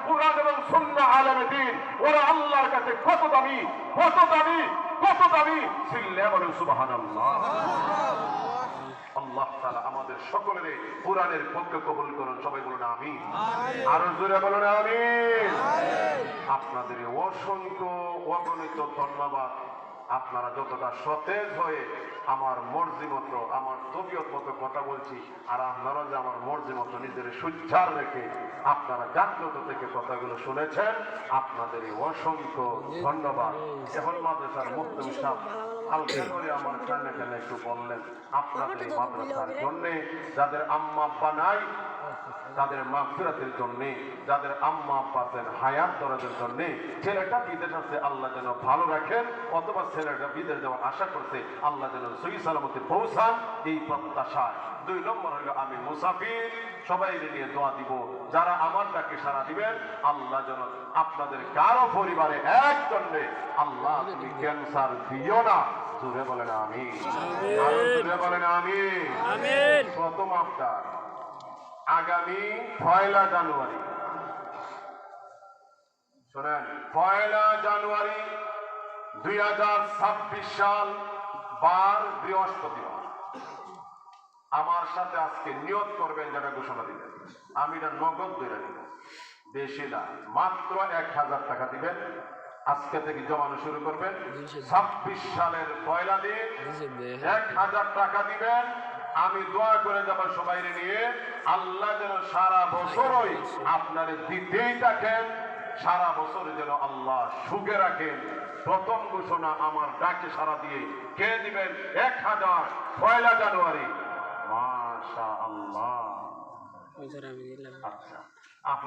কুরআন এবং সুন্নাহ আলেম দ্বীন ওরা আল্লাহর কাছে কত দামি কত দামি কত দামি চিল্লে বলেন সুবহানাল্লাহ। আল্লাহ তাআলা আমাদের সকলের কুরআনের পক্ষে কবুল করুন, সবাই বলুন আমিন। আরো জোরে বলুন আমিন। আপনাদের অসংখ্য অগণিত ধন্যবাদ। আপনারা যতটা সতেজ হয়ে আমার মর্জি মতো আমার তবিয়ত মতো কথা বলছি, আর আপনারা যে আমার মর্জি মতো নিজের সুচ্চার রেখে আপনারা জাগ্রত থেকে কথাগুলো শুনেছেন, আপনাদের অসংখ্য ধন্যবাদ। এখন মাদ্রাসার মুফতি সাহেব হালকা করে আমার কানে কানে একটু বললেন আপনাদের এই মাদ্রাসার জন্যে যাদের আম্মা আব্বা নাই তাদের মাগফিরাতের জন্য, যাদের আম্মা আব্বা আছেন হায়াত দরাজের জন্য, ছেলেটা বিদেশ আছে আল্লাহ যেন ভালো রাখেন, অথবা ছেলেটা বিদেশ যাওয়ার আশা করছে আল্লাহ যেন সহি সালামতে পৌঁছান, এই প্রত্যাশায়। 2 নম্বর হলো আমি মুসাফির, সবাই নিয়ে দোয়া দিব। যারা আমার ডাকে সাড়া দিবেন আল্লাহ যেন আপনাদের কারো পরিবারে একজনে আল্লাহ তুমি ক্যান্সার দিও না। জোরে বলেন আমিন। আরো জোরে বলেন আমিন। প্রথম আফতার আগামী 1 জানুয়ারি, শোনেন, 1 জানুয়ারি 2026 সাল, বার বৃহস্পতিবার। আমার সাথে আজকে নিয়ত করবেন, যেটা ঘোষণা দিবেন, আমি এটা নগদ ধরে নিব, বেশি না, মাত্র 1000 টাকা দিবেন। আজকে থেকে জমানো শুরু করবেন। 26 সালের 1 দিন 1000 টাকা দিবেন। আমি দোয়া করে যাব সবাই নিয়ে, আল্লাহ যেন সারা বছরই আপনারে দিতেই থাকেন, সারা বছর যেন আল্লাহ সুখে রাখেন। প্রথম ঘোষণা আমার ডাকে সারা দিয়ে কে দিবেন? 1000 1 জানুয়ারি। মাশাআল্লাহ। আচ্ছা, আপনার